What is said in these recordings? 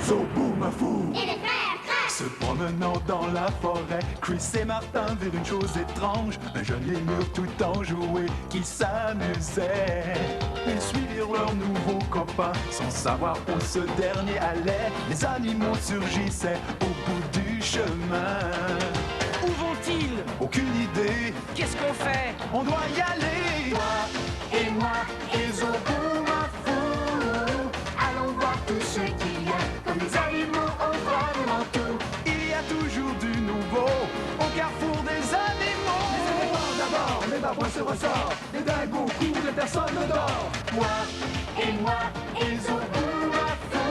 Zoboomafoo Et les frères Crash. se promenant dans la forêt, Chris et Martin virent une chose étrange, un jeune lémur tout enjoué qui s'amusait. Ils suivirent leur nouveau copain sans savoir où ce dernier allait. Les animaux surgissaient au bout du chemin. Où vont-ils? Aucune idée, Qu'est-ce qu'on fait? on doit y aller. Toi et moi et Zoboomafoo, allons voir tout ce qu'il y a. Comme les animaux, on voit vraiment tout. Il y a toujours du nouveau au carrefour des animaux. Les éléphants d'abord, les babouins se ressortent. Les dingos courent et personne ne dort. Moi et Zoboomafoo,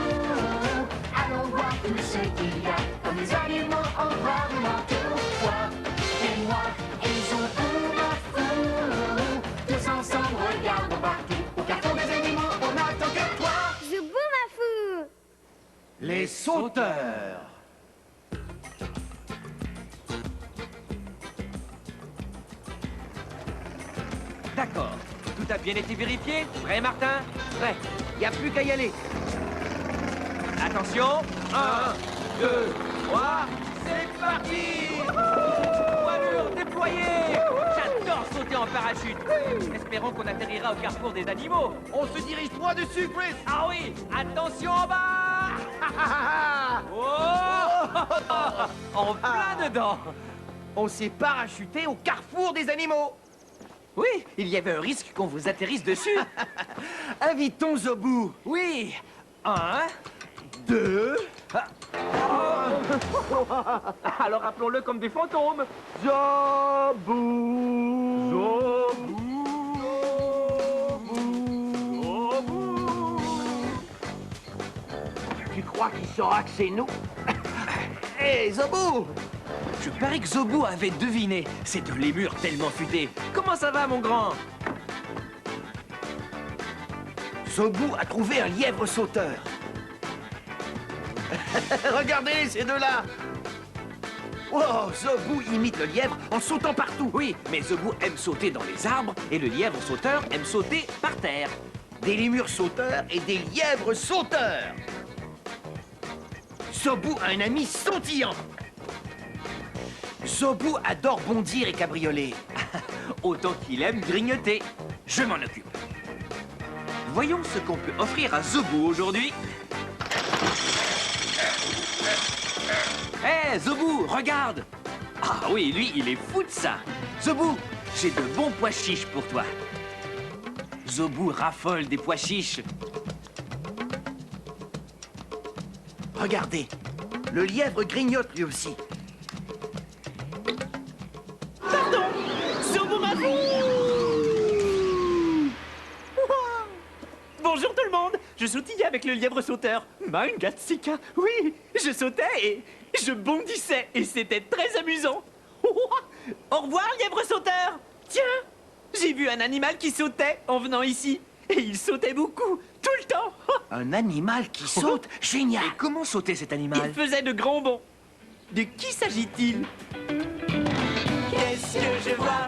allons voir tout ce qu'il y a. Comme les animaux, on voit vraiment tout. Moi et Zoboomafoo, tous ensemble, regardons partout. Au carrefour des animaux, on n'attend que toi. Zoboomafoo! Les sauteurs. D'accord. Tout a bien été vérifié? Prêt, Martin? Prêt. Y a plus qu'à y aller. Attention. 1, 2, 3. C'est parti! Voilure déployée! J'adore sauter en parachute. Espérons qu'on atterrira au carrefour des animaux. On se dirige droit dessus, Chris. Ah oui! Attention en bas! Oh! En plein dedans! On s'est parachuté au carrefour des animaux. Oui, il y avait un risque qu'on vous atterrisse dessus. Invitons Zobou. Oui. 1, 2. alors appelons-le comme des fantômes. Zobou. Tu crois qu'il saura que c'est nous? Hé, Zobou! Je parie que Zobou avait deviné. C'est un lémur tellement futé. Comment ça va, mon grand? Zobou a trouvé un lièvre sauteur. Regardez ces deux-là. Oh, Zobou imite le lièvre en sautant partout. Oui, mais Zobou aime sauter dans les arbres et le lièvre sauteur aime sauter par terre. Des lémurs sauteurs et des lièvres sauteurs. Zobou a un ami sautillant. Zobou adore bondir et cabrioler. Autant qu'il aime grignoter. Je m'en occupe. Voyons ce qu'on peut offrir à Zobou aujourd'hui. Hé, Zobou, regarde! Ah oui, lui, il est fou de ça. Zobou, j'ai de bons pois chiches pour toi. Zobou raffole des pois chiches. Regardez, le lièvre grignote lui aussi. Bonjour tout le monde, je sautillais avec le lièvre sauteur. Mangatsika, oui, je sautais et je bondissais et c'était très amusant. Au revoir lièvre sauteur. Tiens, j'ai vu un animal qui sautait en venant ici et il sautait beaucoup, tout le temps. Un animal qui saute, génial. Et comment sautait cet animal? Il faisait de grands bonds. De qui s'agit-il? Qu'est-ce que je vois?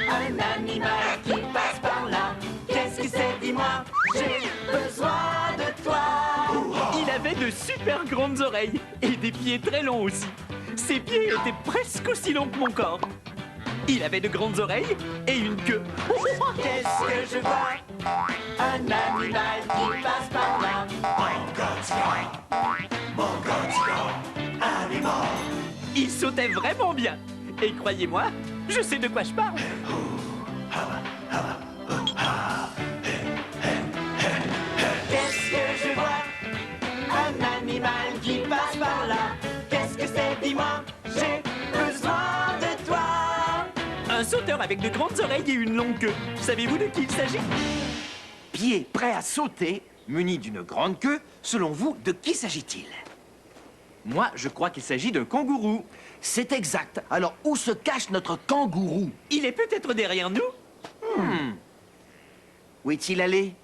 Un animal qui passe par là. Qu'est-ce que c'est, dis-moi? J'ai besoin de toi. Il avait de super grandes oreilles et des pieds très longs aussi. Ses pieds étaient presque aussi longs que mon corps. Il avait de grandes oreilles et une queue. Qu'est-ce que je vois? Un animal qui passe par là. Il sautait vraiment bien. Et croyez-moi, je sais de quoi je parle. Qu'est-ce que je vois? Un animal qui passe par là. Qu'est-ce que c'est, dis-moi? J'ai besoin de toi. Un sauteur avec de grandes oreilles et une longue queue. Savez-vous de qui il s'agit? Pied prêt à sauter, muni d'une grande queue, selon vous, de qui s'agit-il? Moi, je crois qu'il s'agit d'un kangourou. C'est exact. Alors, où se cache notre kangourou? Il est peut-être derrière nous. Où est-il allé?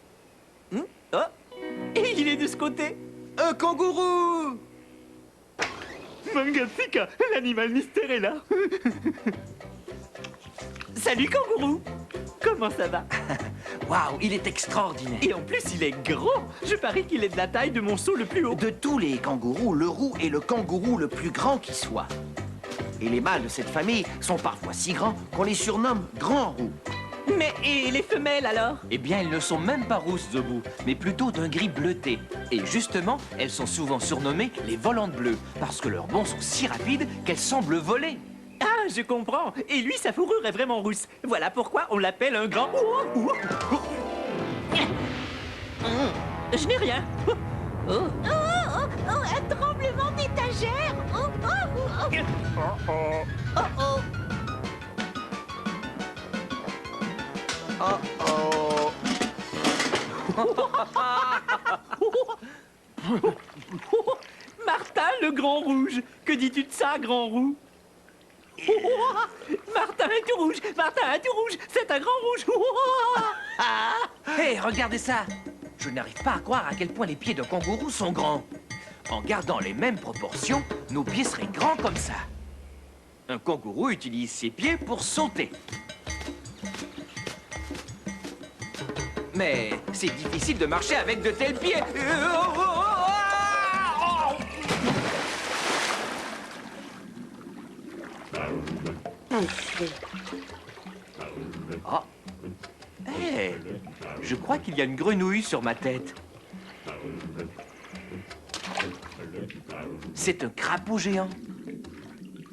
Oh, et il est de ce côté. Un kangourou! Mangatsika, l'animal mystère est là. Salut kangourou. comment ça va? Waouh, il est extraordinaire. Et en plus, il est grand. Je parie qu'il est de la taille de mon seau le plus haut. De tous les kangourous, le roux est le kangourou le plus grand qui soit. Et les mâles de cette famille sont parfois si grands qu'on les surnomme grands roux. Mais et les femelles alors? Eh bien, elles ne sont même pas rousses, Zobou, mais plutôt d'un gris bleuté. Et justement, elles sont souvent surnommées les volantes bleues, parce que leurs bonds sont si rapides qu'elles semblent voler. Ah, je comprends. Et lui, sa fourrure est vraiment rousse. Voilà pourquoi on l'appelle un grand... Je n'ai rien. Oh, un tremblement d'étagère. Oh, Martin, le grand rouge. Que dis-tu de ça, grand roux? Martin est tout rouge. Martin est tout rouge. C'est un grand rouge. Hé, regardez ça! Je n'arrive pas à croire à quel point les pieds d'un kangourou sont grands. En gardant les mêmes proportions, nos pieds seraient grands comme ça. Un kangourou utilise ses pieds pour sauter. Mais c'est difficile de marcher avec de tels pieds. Oh. Hé, je crois qu'il y a une grenouille sur ma tête. C'est un crapaud géant.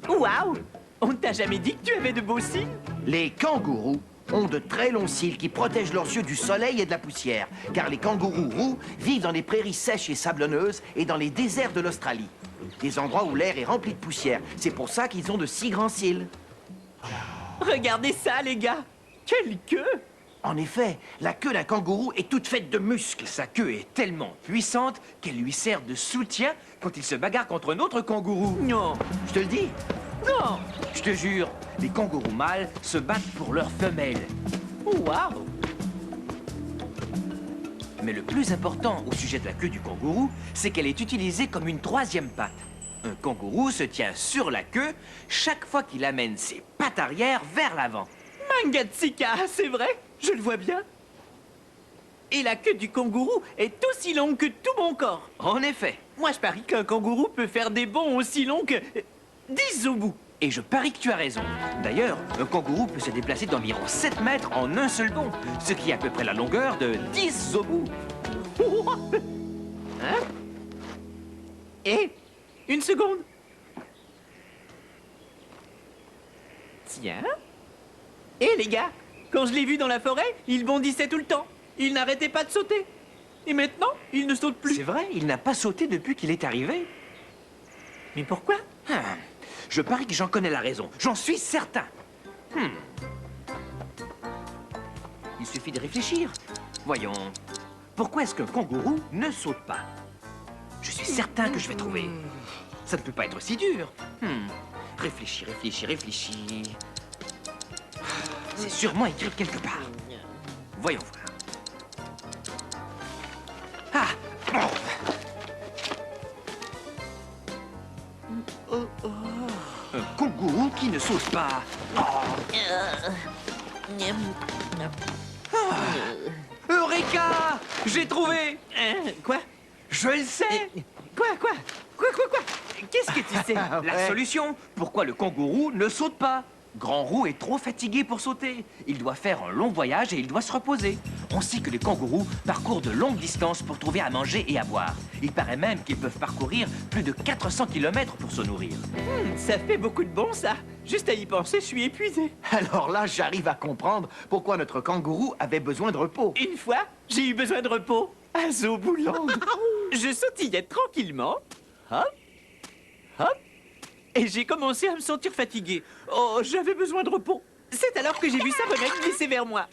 Waouh! On ne t'a jamais dit que tu avais de beaux cils? Les kangourous ont de très longs cils qui protègent leurs yeux du soleil et de la poussière, car les kangourous roux vivent dans les prairies sèches et sablonneuses et dans les déserts de l'Australie, des endroits où l'air est rempli de poussière. C'est pour ça qu'ils ont de si grands cils. Regardez ça, les gars! Quelle queue! En effet, la queue d'un kangourou est toute faite de muscles. Sa queue est tellement puissante qu'elle lui sert de soutien quand il se bagarre contre un autre kangourou. Non! Je te le dis. Non! Je te jure, les kangourous mâles se battent pour leurs femelles. Waouh! Mais le plus important au sujet de la queue du kangourou, c'est qu'elle est utilisée comme une troisième patte. Un kangourou se tient sur la queue chaque fois qu'il amène ses pattes arrière vers l'avant. Mangatsika, c'est vrai? Je le vois bien. Et la queue du kangourou est aussi longue que tout mon corps. En effet. Moi, je parie qu'un kangourou peut faire des bonds aussi longs que 10 zobus. Et je parie que tu as raison. D'ailleurs, un kangourou peut se déplacer d'environ 7 mètres en un seul bond, ce qui est à peu près la longueur de 10 zobus. Hein? Et une seconde. Tiens. Et les gars, quand je l'ai vu dans la forêt, il bondissait tout le temps. Il n'arrêtait pas de sauter. Et maintenant, il ne saute plus. C'est vrai, il n'a pas sauté depuis qu'il est arrivé. Mais pourquoi? Je parie que j'en connais la raison. J'en suis certain. Il suffit de réfléchir. Voyons. Pourquoi est-ce qu'un kangourou ne saute pas? Je suis certain que je vais trouver. Ça ne peut pas être si dur. Réfléchis, réfléchis, réfléchis. C'est sûrement écrit quelque part. Voyons voir. Ah! Un kangourou qui ne saute pas. Eureka! J'ai trouvé! Quoi? Je le sais! Quoi? Qu'est-ce que tu sais? La solution! Pourquoi le kangourou ne saute pas? Grand Roux est trop fatigué pour sauter. Il doit faire un long voyage et il doit se reposer. On sait que les kangourous parcourent de longues distances pour trouver à manger et à boire. Il paraît même qu'ils peuvent parcourir plus de 400 km pour se nourrir. Ça fait beaucoup de bon, ça. Juste à y penser, je suis épuisé. Alors là, j'arrive à comprendre pourquoi notre kangourou avait besoin de repos. Une fois, j'ai eu besoin de repos à Zobouland. Je sautillais tranquillement. Hop, hop. Et j'ai commencé à me sentir fatigué. Oh, j'avais besoin de repos. C'est alors que j'ai vu Savonnette glisser vers moi.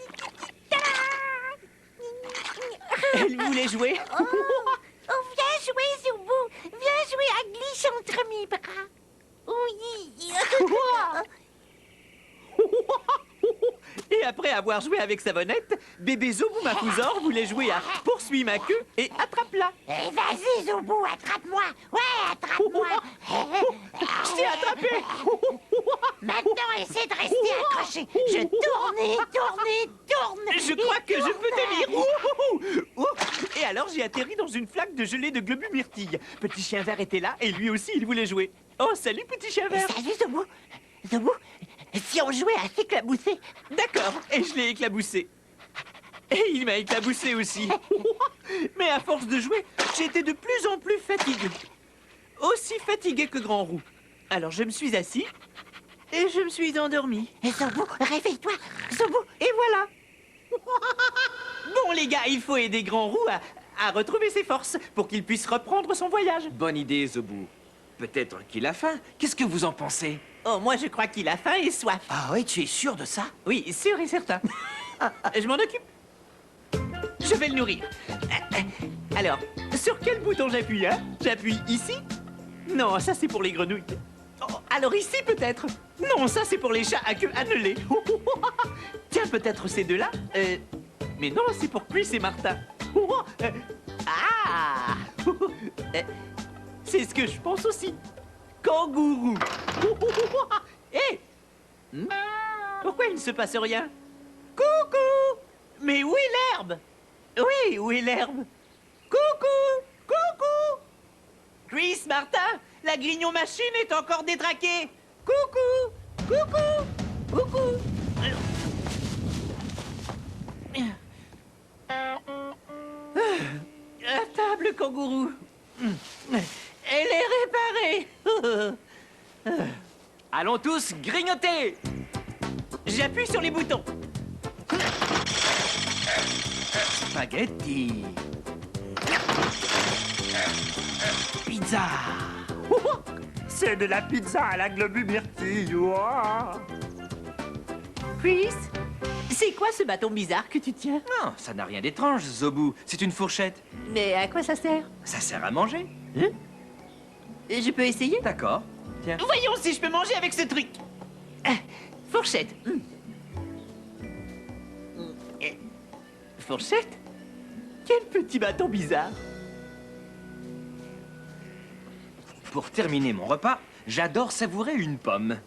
Elle voulait jouer. Oh, viens jouer, Zoubou. Viens jouer à glisser entre mes bras. Oui. Et après avoir joué avec Savonnette, bébé Zobou Mafouzor voulait jouer à poursuis ma queue et attrape-la. Eh, vas-y, Zoubou, attrape-moi. Ouais, attrape-moi. Je t'ai attrapé. Maintenant, essaie de rester accroché. Je tourne et tourne et tourne. Je crois que je peux tenir. Et alors, j'ai atterri dans une flaque de gelée de globus myrtille. Petit chien vert était là et lui aussi, il voulait jouer. Oh, salut, petit chien vert. Salut, Zobou. Zobou, si on jouait à s'éclabousser. D'accord, et je l'ai éclaboussé. Et il m'a éclaboussé aussi. Mais à force de jouer, j'étais de plus en plus fatigué. Aussi fatigué que Grand Roux. Alors je me suis assis et je me suis endormi. Zobou, réveille-toi. Zobou, Et voilà. Bon les gars, il faut aider Grand Roux à retrouver ses forces pour qu'il puisse reprendre son voyage. Bonne idée, Zobou. Peut-être qu'il a faim. Qu'est-ce que vous en pensez? Oh, moi je crois qu'il a faim et soif. Ah oui, tu es sûr de ça? Oui, sûr et certain. Je m'en occupe. Je vais le nourrir. Alors, sur quel bouton j'appuie, hein? J'appuie ici? Non, ça c'est pour les grenouilles. Oh, alors ici peut-être? Non, ça c'est pour les chats à queue annelée. Tiens, peut-être ces deux-là? Mais non, c'est pour Chris et Martin. Ah! C'est ce que je pense aussi. Kangourou. Hé! Pourquoi il ne se passe rien? Coucou! Mais où est l'herbe? Oui, où est l'herbe? Coucou! Coucou! Chris, Martin, la grignon machine est encore détraquée. Coucou! Coucou! Coucou! La table, kangourou. Elle est réparée. Allons tous grignoter! J'appuie sur les boutons. Spaghetti. Pizza. C'est de la pizza à la globule myrtille. Chris, c'est quoi ce bâton bizarre que tu tiens? Non, ça n'a rien d'étrange, Zobou. C'est une fourchette. Mais à quoi ça sert? Ça sert à manger. Je peux essayer? D'accord. Tiens. Voyons si je peux manger avec ce truc. Fourchette. Fourchette? Quel petit bâton bizarre. Pour terminer mon repas, j'adore savourer une pomme.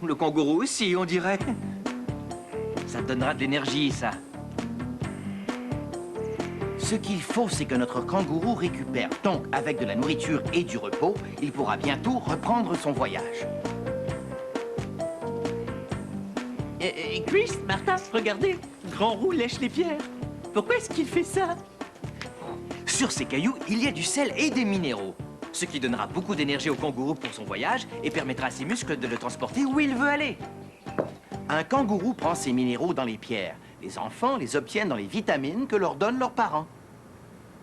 Le kangourou aussi, on dirait. Ça te donnera de l'énergie, ça. Ce qu'il faut, c'est que notre kangourou récupère. Donc, avec de la nourriture et du repos, il pourra bientôt reprendre son voyage. Chris, Martin, regardez. Grand Roux lèche les pierres. Pourquoi est-ce qu'il fait ça? Sur ces cailloux, il y a du sel et des minéraux. Ce qui donnera beaucoup d'énergie au kangourou pour son voyage et permettra à ses muscles de le transporter où il veut aller. Un kangourou prend ses minéraux dans les pierres. Les enfants les obtiennent dans les vitamines que leur donnent leurs parents.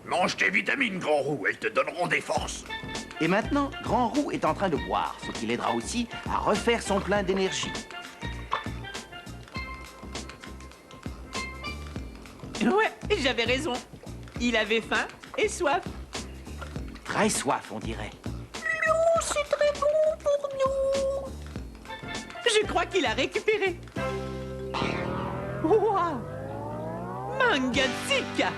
Mange tes vitamines, Grand Roux, elles te donneront des forces. Et maintenant, Grand Roux est en train de boire, ce qui l'aidera aussi à refaire son plein d'énergie. Ouais, j'avais raison. Il avait faim et soif. Très soif, on dirait. C'est très bon pour nous. Je crois qu'il a récupéré. Wow! Mangatsika!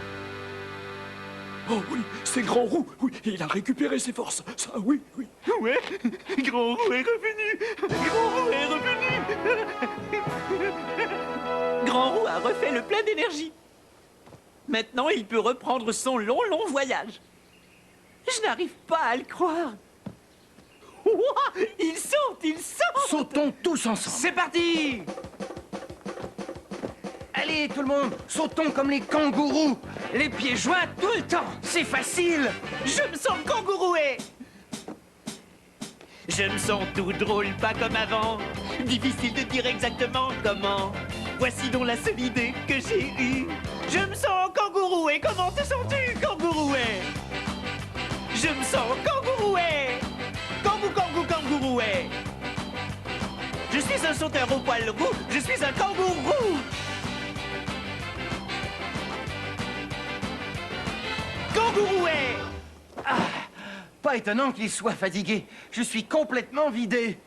Oh oui, c'est Grand Roux. Oui, il a récupéré ses forces. Ça, oui, oui. Ouais, Grand Roux est revenu. Grand Roux est revenu. Grand Roux a refait le plein d'énergie. Maintenant, il peut reprendre son long voyage. Je n'arrive pas à le croire. Ouah, il saute, il saute. Sautons tous ensemble. C'est parti! Allez, tout le monde, sautons comme les kangourous. Les pieds joints tout le temps! C'est facile! Je me sens kangouroué. Je me sens tout drôle, pas comme avant. Difficile de dire exactement comment. Voici donc la seule idée que j'ai eue. Je me sens kangouroué. Comment te sens-tu, kangouroué? Je me sens kangouroué. Kangouroué. Je suis un sauteur au poil roux. Je suis un kangourou. Kangouroué. Pas étonnant qu'il soit fatigué. Je suis complètement vidé.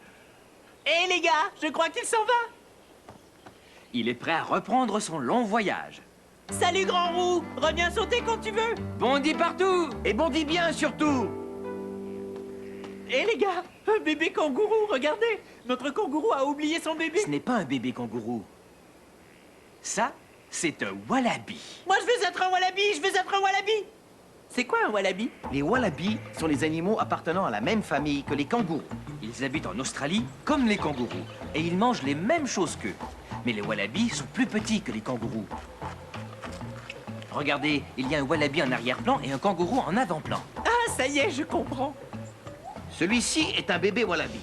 Eh les gars, je crois qu'il s'en va. Il est prêt à reprendre son long voyage. Salut Grand Roux. Reviens sauter quand tu veux. Bondis partout! Et bondis bien, surtout. Hé les gars, un bébé kangourou, regardez. Notre kangourou a oublié son bébé. Ce n'est pas un bébé kangourou. Ça, c'est un wallaby. Moi je veux être un wallaby, je veux être un wallaby. C'est quoi un wallaby? Les wallabies sont les animaux appartenant à la même famille que les kangourous. Ils habitent en Australie comme les kangourous et ils mangent les mêmes choses qu'eux. Mais les wallabies sont plus petits que les kangourous. Regardez, il y a un wallaby en arrière-plan et un kangourou en avant-plan. Ah, ça y est, je comprends. Celui-ci est un bébé wallaby.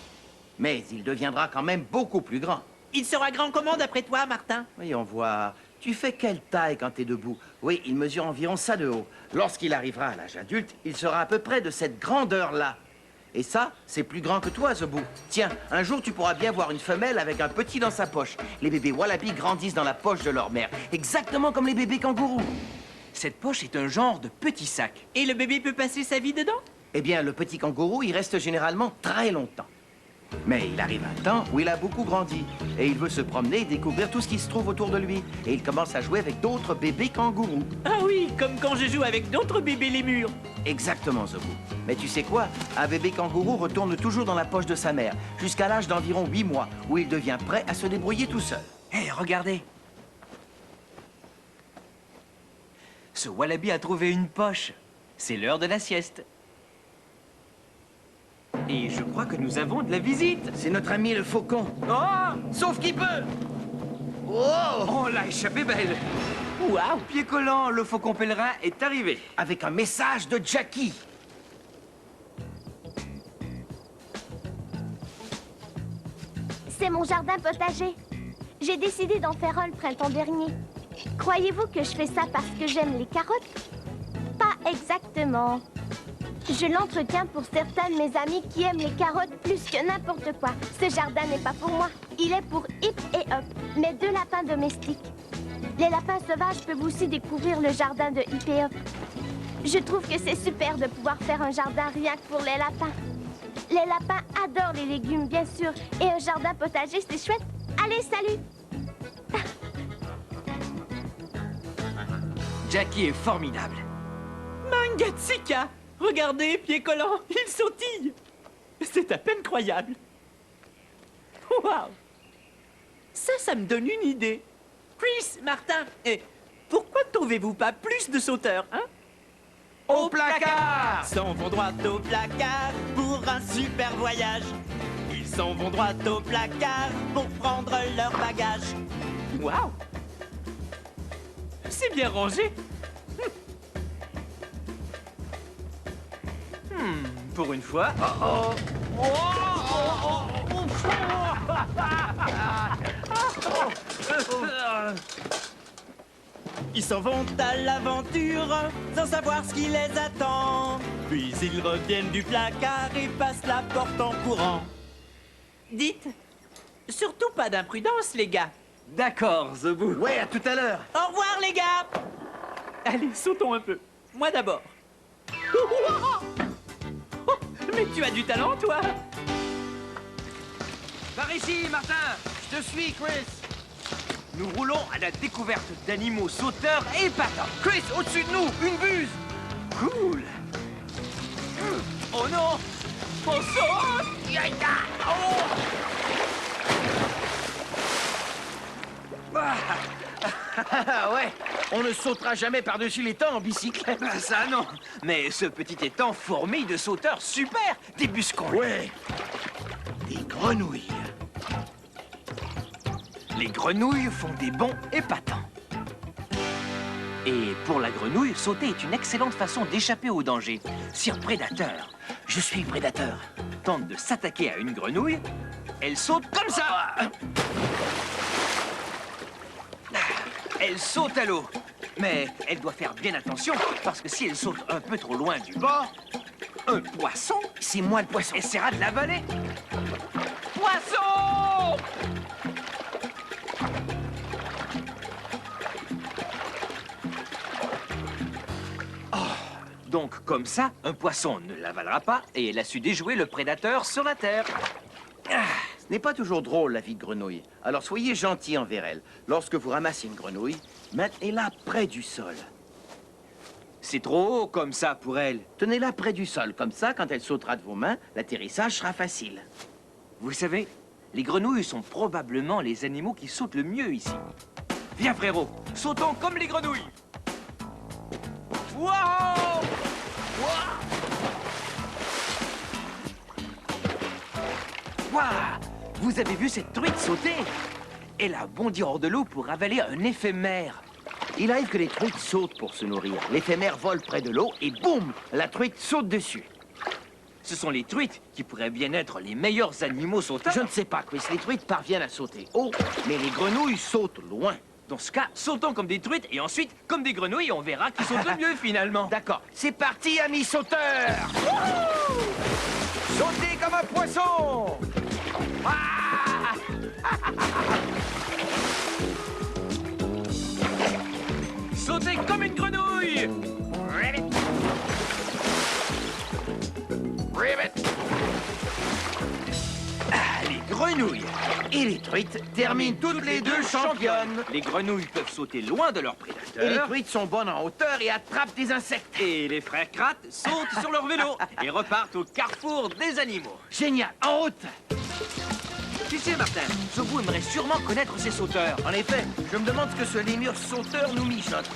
Mais il deviendra quand même beaucoup plus grand. Il sera grand comment d'après toi, Martin? Voyons voir. Tu fais quelle taille quand t'es debout? Oui, il mesure environ ça de haut. Lorsqu'il arrivera à l'âge adulte, il sera à peu près de cette grandeur-là. Et ça, c'est plus grand que toi, Zebou. Tiens, un jour, tu pourras bien voir une femelle avec un petit dans sa poche. Les bébés wallabies grandissent dans la poche de leur mère, exactement comme les bébés kangourous. Cette poche est un genre de petit sac. Et le bébé peut passer sa vie dedans? Eh bien, le petit kangourou, il reste généralement très longtemps. Mais il arrive un temps où il a beaucoup grandi et il veut se promener et découvrir tout ce qui se trouve autour de lui. Et il commence à jouer avec d'autres bébés kangourous. Ah oui, comme quand je joue avec d'autres bébés lémurs. Exactement, Zebou. Mais tu sais quoi? Un bébé kangourou retourne toujours dans la poche de sa mère, jusqu'à l'âge d'environ 8 mois, où il devient prêt à se débrouiller tout seul. Hé, regardez. Ce wallaby a trouvé une poche. C'est l'heure de la sieste. Et je crois que nous avons de la visite. C'est notre ami le faucon. Oh, Sauf qu'il peut! Oh! on l'a échappé belle. Waouh! Pied collant, le faucon pèlerin est arrivé. Avec un message de Jackie. C'est mon jardin potager. J'ai décidé d'en faire un le printemps dernier. Croyez-vous que je fais ça parce que j'aime les carottes? Pas exactement. Je l'entretiens pour certains de mes amis qui aiment les carottes plus que n'importe quoi. Ce jardin n'est pas pour moi. Il est pour Hip et Hop, mes 2 lapins domestiques. Les lapins sauvages peuvent aussi découvrir le jardin de Hip et Hop. Je trouve que c'est super de pouvoir faire un jardin rien que pour les lapins. Les lapins adorent les légumes, bien sûr. Et un jardin potager, c'est chouette. Allez, salut! Jackie est formidable. Mangatsika! Regardez, pied collant, il sautille! C'est à peine croyable. Waouh! Ça me donne une idée. Chris, Martin, pourquoi ne trouvez-vous pas plus de sauteurs, hein? Au placard! S'en vont droit au placard pour un super voyage. Ils s'en vont droit au placard pour prendre leur bagage. Waouh! C'est bien rangé. Pour une fois. Ils s'en vont à l'aventure sans savoir ce qui les attend. Puis ils reviennent du placard et passent la porte en courant. Dites, surtout pas d'imprudence, les gars. D'accord, Zebou. Ouais, à tout à l'heure. Au revoir, les gars. Allez, sautons un peu. Moi d'abord. Oh, mais tu as du talent, toi. Par ici, Martin. Je te suis, Chris. Nous roulons à la découverte d'animaux sauteurs épatants. Chris, au-dessus de nous, une buse. Cool. Oh non. On saute. Ah ouais, on ne sautera jamais par-dessus les temps en bicyclette. Ah, ça non. Mais ce petit étang fourmille de sauteurs super. Des buscons. Ouais, des grenouilles. Les grenouilles font des bonds épatants. Et pour la grenouille, sauter est une excellente façon d'échapper au danger. Si un prédateur, je suis le prédateur, tente de s'attaquer à une grenouille, elle saute comme ça. Elle saute à l'eau. Mais elle doit faire bien attention, parce que si elle saute un peu trop loin du bord, un poisson, C'est moi le poisson. essaiera de l'avaler. Poisson! Donc, comme ça, un poisson ne l'avalera pas et elle a su déjouer le prédateur sur la terre. Ce n'est pas toujours drôle, la vie de grenouille. Alors soyez gentil envers elle. Lorsque vous ramassez une grenouille, maintenez-la près du sol. C'est trop haut comme ça pour elle. Tenez-la près du sol, comme ça, quand elle sautera de vos mains, l'atterrissage sera facile. Vous savez, les grenouilles sont probablement les animaux qui sautent le mieux ici. Viens frérot, sautons comme les grenouilles. Wow! Waouh! Vous avez vu cette truite sauter? Elle a bondi hors de l'eau pour avaler un éphémère. Il arrive que les truites sautent pour se nourrir. L'éphémère vole près de l'eau et boum, la truite saute dessus. Ce sont les truites qui pourraient bien être les meilleurs animaux sauteurs. Je ne sais pas, Chris, les truites parviennent à sauter haut, mais les grenouilles sautent loin. Dans ce cas, sautons comme des truites et ensuite comme des grenouilles et on verra qui saute le mieux finalement. D'accord, c'est parti, amis sauteurs! Sautez comme un poisson! Ah! Sautez comme une grenouille! Ah, les grenouilles! Et les truites terminent toutes les deux championnes. Les grenouilles peuvent sauter loin de leurs Et les prédateurs. truites sont bonnes en hauteur et attrapent des insectes. Et les frères Kratt sautent sur leur vélo et repartent au carrefour des animaux. Génial, en route! Tu sais, Martin, Zobo aimerait sûrement connaître ces sauteurs. En effet, je me demande ce que ce lémur sauteur nous mijote.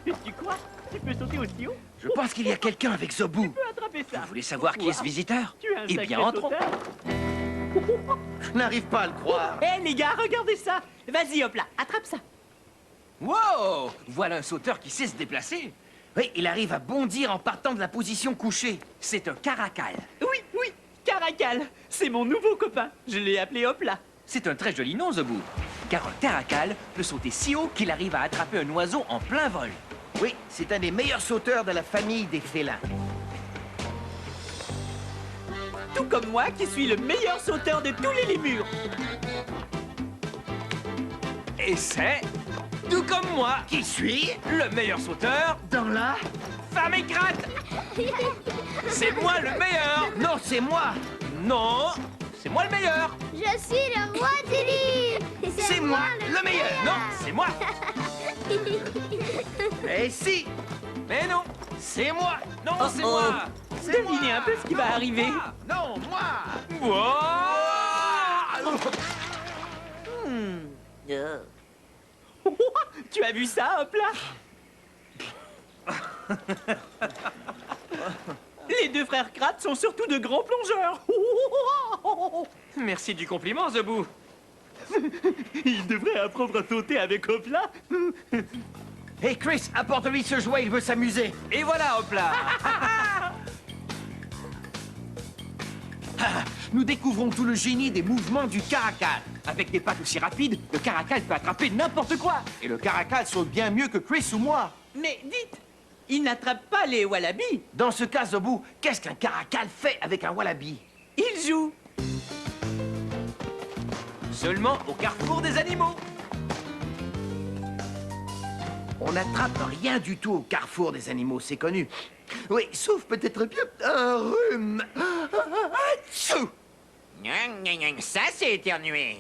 Tu crois? Tu peux sauter aussi haut? Je pense qu'il y a quelqu'un avec Zobu. Tu peux attraper ça. Vous voulez savoir qui est ce visiteur? Tu es un Eh sacré bien, entrons. sauteur. Je n'arrive pas à le croire. Hé les gars, regardez ça. Vas-y, hop là, attrape ça. Wow! Voilà un sauteur qui sait se déplacer. Oui, il arrive à bondir en partant de la position couchée. C'est un caracal. Oui, oui, Caracal. C'est mon nouveau copain. Je l'ai appelé hop là. C'est un très joli nom, Zobu. Car un caracal peut sauter si haut qu'il arrive à attraper un oiseau en plein vol. Oui, c'est un des meilleurs sauteurs de la famille des félins. Tout comme moi qui suis le meilleur sauteur de tous les lémurs. Et c'est, tout comme moi, Qui suis le meilleur sauteur dans la... femme écrate. C'est moi le meilleur. Non, c'est moi. Non, c'est moi le meilleur. Je suis le roi du livre. C'est moi le meilleur. Non, c'est moi. Et si, Mais non, c'est moi. non, c'est moi. C'est Devinez un peu ce qui va arriver. Non, moi. Wow! Tu as vu ça, hop là? Les deux frères Kratt sont surtout de grands plongeurs. Merci du compliment, Zobu. Ils devraient apprendre à sauter avec hop là. Hey Chris, apporte-lui ce jouet, il veut s'amuser. Et voilà, hop là. Nous découvrons tout le génie des mouvements du caracal. Avec des pattes aussi rapides, le caracal peut attraper n'importe quoi. Et le caracal saute bien mieux que Chris ou moi. Mais dites, ils n'attrapent pas les wallabies. Dans ce cas, Zobu, qu'est-ce qu'un caracal fait avec un wallaby? Ils jouent. Seulement au carrefour des animaux. On n'attrape rien du tout au carrefour des animaux, c'est connu. Oui, sauf peut-être bien un rhume. Atchou! Ça, c'est éternué.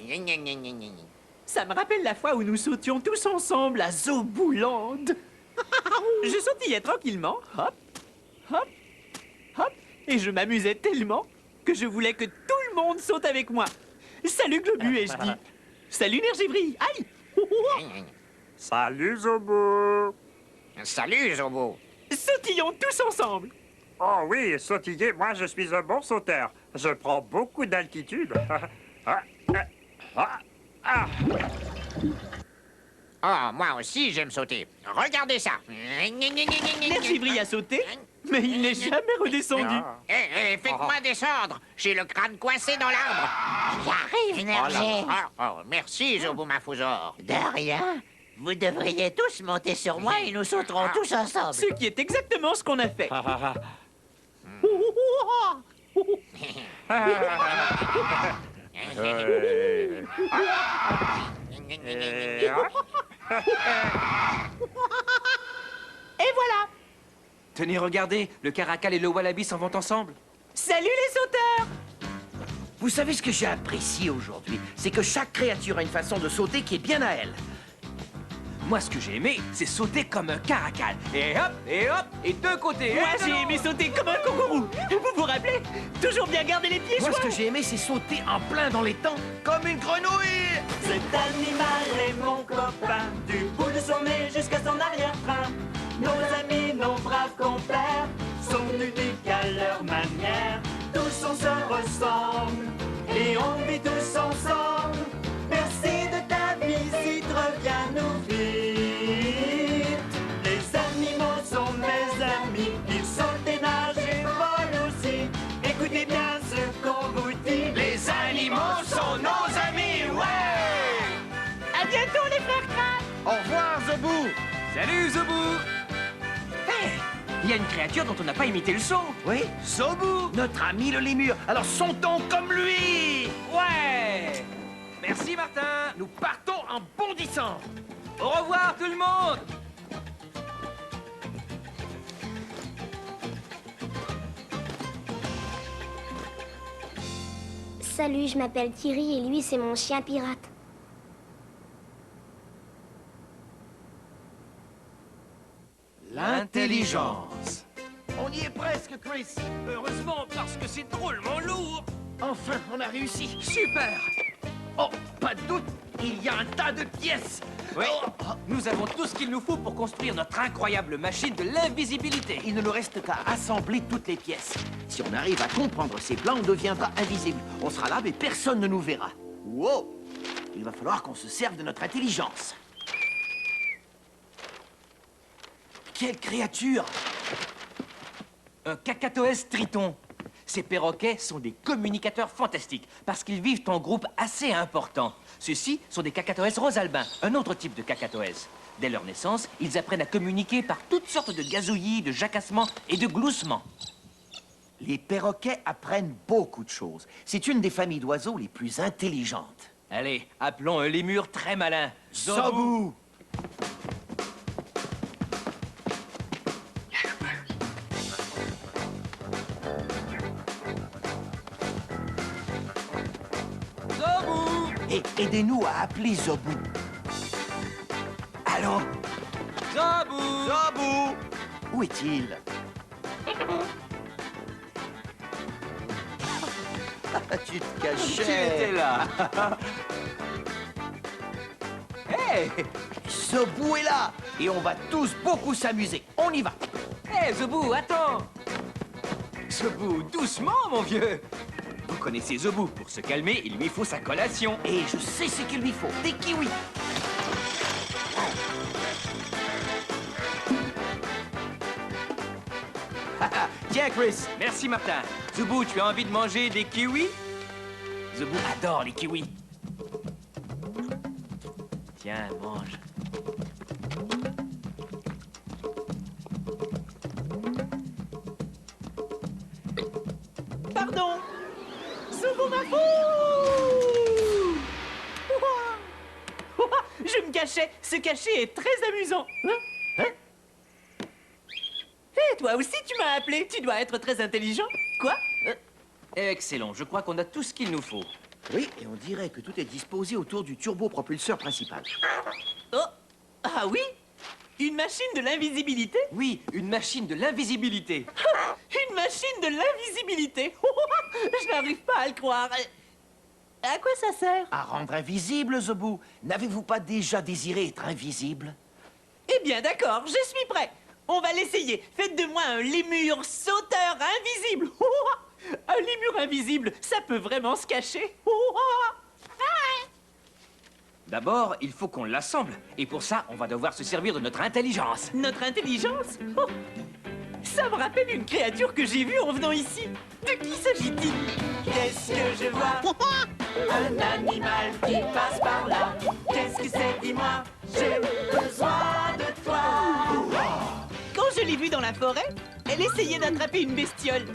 Ça me rappelle la fois où nous sautions tous ensemble à Zobuland. Je sautillais tranquillement, hop, hop, hop, et je m'amusais tellement que je voulais que tout le monde saute avec moi. Salut Globu, ai-je dit. Salut Nergivry, aïe. Salut Zobo. Salut, Zobo. Sautillons tous ensemble. Oh oui, sautiller, moi je suis un bon sauteur. Je prends beaucoup d'altitude. Oh, moi aussi, j'aime sauter. Regardez ça. Nergivry a sauté, mais il n'est jamais redescendu. Faites-moi descendre. J'ai le crâne coincé dans l'arbre. J'arrive, Nergé. Merci, Zobo Mafouzor. De rien. Vous devriez tous monter sur moi et nous sauterons tous ensemble. Ce qui est exactement ce qu'on a fait. Et voilà. Tenez, regardez, le caracal et le wallaby s'en vont ensemble. Salut les sauteurs. Vous savez ce que j'ai apprécié aujourd'hui? C'est que chaque créature a une façon de sauter qui est bien à elle. Moi, ce que j'ai aimé, c'est sauter comme un caracal. Et hop, et deux côtés. Moi, Et j'ai non. aimé sauter comme un kangourou. Vous vous rappelez? Toujours bien garder les pieds Moi, ce joints. que j'ai aimé, c'est sauter en plein dans les temps, comme une grenouille. Cet animal est mon copain, du bout de son nez jusqu'à son arrière-train. Nos amis, nos braves compères, sont uniques à leur manière. Tous on se ressemble et on vit tous ensemble. Merci de ta visite, reviens nous vite. Les animaux sont mes amis, ils sautent et nagent et volent aussi. Écoutez bien ce qu'on vous dit. Les animaux sont nos amis, ouais! À bientôt, les frères Crabes. Au revoir, Zobou. Salut, Zobou! Hé! Il y a une créature dont on n'a pas imité le son. Oui, Zobou, notre ami le lémur. Alors sautons comme lui. Ouais! Merci, Martin. Nous partons en bondissant. Au revoir, tout le monde! Salut, je m'appelle Thierry et lui, c'est mon chien pirate. L'intelligence. On y est presque, Chris. Heureusement, parce que c'est drôlement lourd. Enfin, on a réussi. Super! Oh, pas de doute, il y a un tas de pièces. Oui, Oh, nous avons tout ce qu'il nous faut pour construire notre incroyable machine de l'invisibilité. il ne nous reste qu'à assembler toutes les pièces. Si on arrive à comprendre ces plans, on deviendra invisible. On sera là, mais personne ne nous verra. Wow! Il va falloir qu'on se serve de notre intelligence. Quelle créature! Un cacatoès triton. Ces perroquets sont des communicateurs fantastiques parce qu'ils vivent en groupe assez important. Ceux-ci sont des cacatoès rosalbins, un autre type de cacatoès. Dès leur naissance, ils apprennent à communiquer par toutes sortes de gazouillis, de jacassements et de gloussements. Les perroquets apprennent beaucoup de choses. C'est une des familles d'oiseaux les plus intelligentes. Allez, appelons un lémur très malin. Zobou! Zobou! Et aidez-nous à appeler Zobou. Allô? Zobou! Zobou! Où est-il? Tu te cachais. Tu étais là. Hé! Zobou est là et on va tous beaucoup s'amuser. On y va. Hé, Zobou, attends! Zobou, doucement, mon vieux! Vous connaissez Zobou. Pour se calmer, il lui faut sa collation. Et je sais ce qu'il lui faut. Des kiwis. Tiens, Chris. Merci, Martin. Zobou, tu as envie de manger des kiwis? Zobou adore les kiwis. Tiens, mange. Pardon. Zobou m'a fou. Je me cachais. Ce cachet est très amusant. Hein? Hé, toi aussi, tu m'as appelé. Tu dois être très intelligent. Quoi? Excellent, je crois qu'on a tout ce qu'il nous faut. Oui, et on dirait que tout est disposé autour du turbopropulseur principal. Oh. Ah oui? Une machine de l'invisibilité? Oui, une machine de l'invisibilité. Une machine de l'invisibilité? Je n'arrive pas à le croire. À quoi ça sert? À rendre invisible, Zobou. N'avez-vous pas déjà désiré être invisible? Eh bien, d'accord, je suis prêt. On va l'essayer. Faites de moi un lémur sauteur invisible. Un lémur invisible, ça peut vraiment se cacher. D'abord, il faut qu'on l'assemble. Et pour ça, on va devoir se servir de notre intelligence. Notre intelligence? Oh, ça me rappelle une créature que j'ai vue en venant ici. De qui s'agit-il? Qu'est-ce que je vois? Un animal qui passe par là. Qu'est-ce que c'est? Dis-moi, j'ai besoin de toi. Quand je l'ai vue dans la forêt, elle essayait d'attraper une bestiole.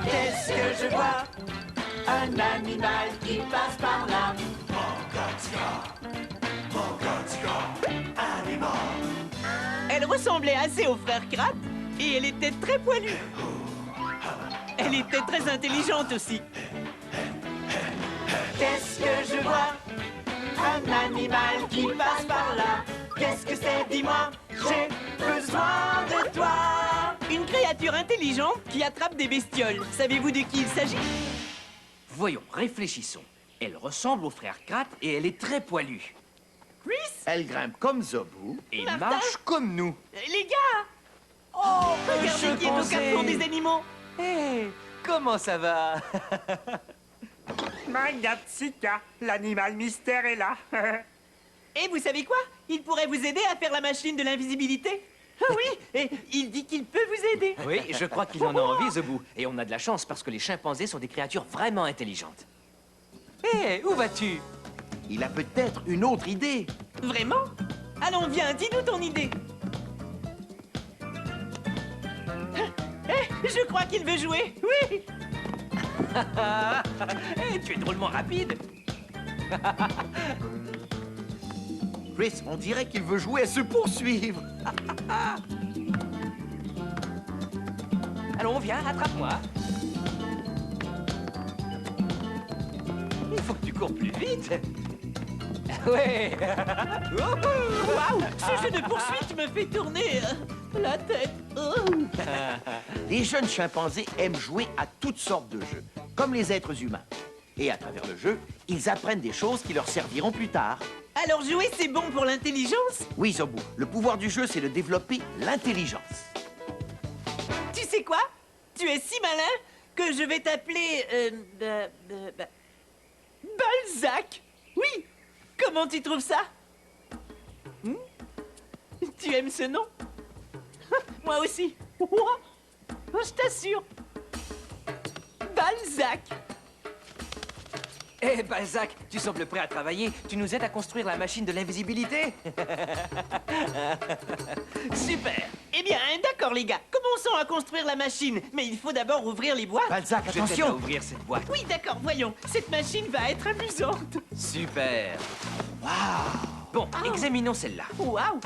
Qu'est-ce que je vois? Un animal qui passe par là. Elle ressemblait assez au frère Crate et elle était très poilue. Elle était très intelligente aussi. Qu'est-ce que je vois? Un animal qui passe par là. Qu'est-ce que c'est? Dis-moi, j'ai besoin de toi. Une créature intelligente qui attrape des bestioles. Savez-vous de qui il s'agit? Voyons, réfléchissons. Elle ressemble au frère Krat et elle est très poilue. Chris? Elle grimpe comme Zobou. Et Martin? marche comme nous. Les gars! Oh, regardez qui est au chimpanzé. carrefour des animaux. Hé, comment ça va? Magatsika, l'animal mystère est là. Et vous savez quoi? Il pourrait vous aider à faire la machine de l'invisibilité. Ah oui, et il dit qu'il peut vous aider. Oui, je crois qu'il en a envie, Zobou. Et on a de la chance parce que les chimpanzés sont des créatures vraiment intelligentes. Hé, où vas-tu? Il a peut-être une autre idée. Vraiment? Allons, viens, dis-nous ton idée. Je crois qu'il veut jouer, oui. Hé, tu es drôlement rapide. Chris, on dirait qu'il veut jouer à se poursuivre. Allons, viens, attrape-moi. Il faut que tu cours plus vite. Ouais. Waouh, ce jeu de poursuite me fait tourner la tête. Oh. Les jeunes chimpanzés aiment jouer à toutes sortes de jeux, comme les êtres humains. Et à travers le jeu, ils apprennent des choses qui leur serviront plus tard. Alors jouer, c'est bon pour l'intelligence? Oui, Zobou, le pouvoir du jeu, c'est de développer l'intelligence. Tu sais quoi? Tu es si malin que je vais t'appeler... Balzac. Oui. Comment tu trouves ça? Tu aimes ce nom? Moi aussi. Je t'assure. Balzac. Hé, Balzac, tu sembles prêt à travailler. Tu nous aides à construire la machine de l'invisibilité? Super. Eh bien, d'accord les gars, commençons à construire la machine. Mais il faut d'abord ouvrir les boîtes. Balzac, Je t'aide à attention! ouvrir cette boîte. Oui, d'accord, voyons. Cette machine va être amusante. Super. Bon, examinons celle-là. Waouh.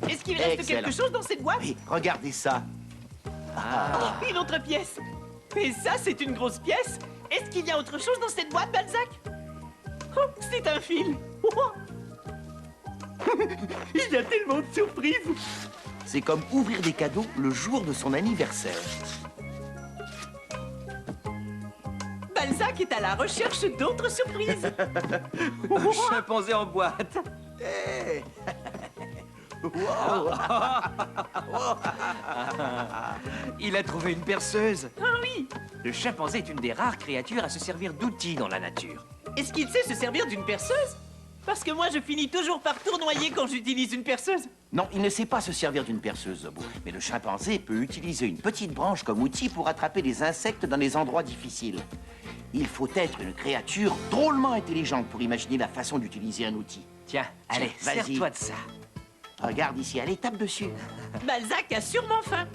Est-ce qu'il reste Excellent. quelque chose dans cette boîte? Oui, regardez ça. Oh, une autre pièce. Et ça, c'est une grosse pièce. Est-ce qu'il y a autre chose dans cette boîte, Balzac? Oh, c'est un fil. Oh. Il y a tellement de surprises. C'est comme ouvrir des cadeaux le jour de son anniversaire. Balzac est à la recherche d'autres surprises. Un chimpanzé en boîte. Hey. Il a trouvé une perceuse. Ah oui. Le chimpanzé est une des rares créatures à se servir d'outils dans la nature. Est-ce qu'il sait se servir d'une perceuse? Parce que moi, je finis toujours par tournoyer quand j'utilise une perceuse. Non, il ne sait pas se servir d'une perceuse, Zobou. Mais le chimpanzé peut utiliser une petite branche comme outil pour attraper des insectes dans des endroits difficiles. Il faut être une créature drôlement intelligente pour imaginer la façon d'utiliser un outil. Tiens, allez, vas-y. sers-toi de ça. Regarde ici, allez, tape dessus. Balzac a sûrement faim.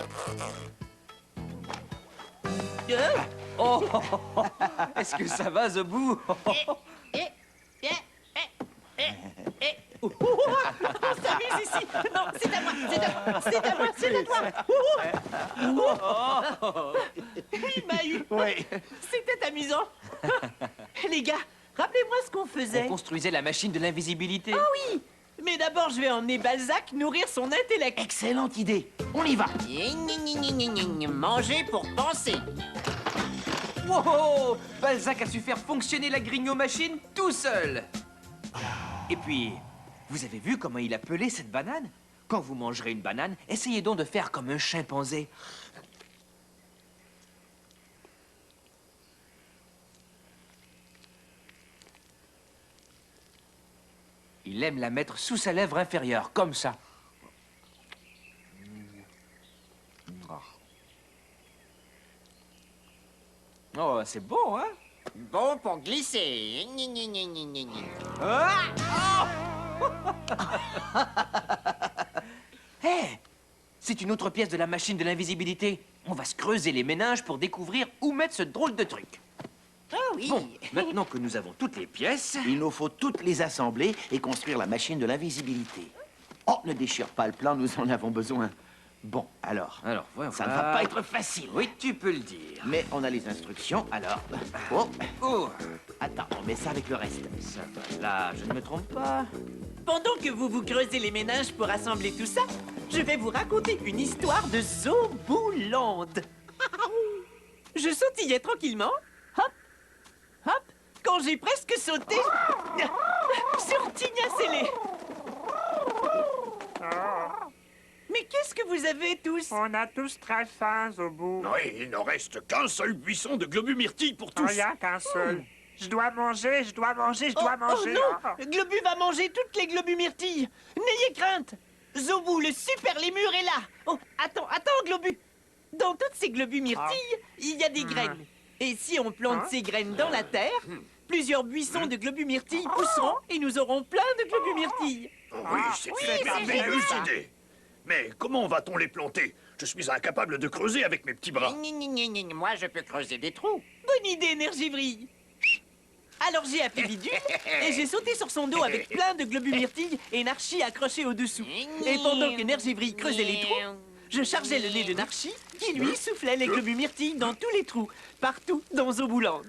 Oh, est-ce que ça va, Zobou? On s'amuse ici. Non, c'est à moi, c'est à moi, c'est à moi, c'est à toi. Il m'a eu. Oui. C'était amusant. Les gars, rappelez-moi ce qu'on faisait. On construisait la machine de l'invisibilité. Ah oui. Mais d'abord, je vais emmener Balzac nourrir son intellect. Excellente idée. On y va. Manger pour penser. Wow, Balzac a su faire fonctionner la grigno-machine tout seul. Et puis, vous avez vu comment il a pelé cette banane? Quand vous mangerez une banane, essayez donc de faire comme un chimpanzé. Il aime la mettre sous sa lèvre inférieure, comme ça. Oh, c'est bon, hein? Bon pour glisser. Hé! C'est une autre pièce de la machine de l'invisibilité. On va se creuser les méninges pour découvrir où mettre ce drôle de truc. Ah oui. Bon, maintenant que nous avons toutes les pièces... Il nous faut toutes les assembler et construire la machine de l'invisibilité. Oh, ne déchire pas le plan, nous en avons besoin. Bon, alors, voyons ça ne voir. va pas être facile. Oui, tu peux le dire. Mais on a les instructions, alors... Oh, Oh, attends, on met ça avec le reste. ça va là, je ne me trompe pas. Pendant que vous vous creusez les méninges pour assembler tout ça, je vais vous raconter une histoire de Zobouland. Je sautillais tranquillement, hop, hop, quand j'ai presque sauté sur Tignacellé. Mais qu'est-ce que vous avez tous? On a tous très faim, Zobou. Oui, il ne reste qu'un seul buisson de globus myrtilles pour tous. Rien qu'un seul. Je dois manger, je dois manger, je dois manger. Oh non! Ah. Globu va manger toutes les globus myrtilles. N'ayez crainte. Zobou, le super lémur est là. Oh, attends, Globu. Dans toutes ces globus myrtilles, il y a des graines. Et si on plante ces graines dans la terre, plusieurs buissons de globus myrtilles pousseront et nous aurons plein de globus myrtilles. Oui, c'est une merveilleuse idée. Mais comment va-t-on les planter? Je suis incapable de creuser avec mes petits bras. Moi, je peux creuser des trous. Bonne idée, Énergivry. Alors j'ai appelé Bidule et j'ai sauté sur son dos avec plein de globus myrtilles et Narchi accroché au-dessous. Et pendant que Énergivry creusait les trous, je chargeais le nez de Narchi qui, lui, soufflait les globus myrtilles dans tous les trous, partout dans Zobouland.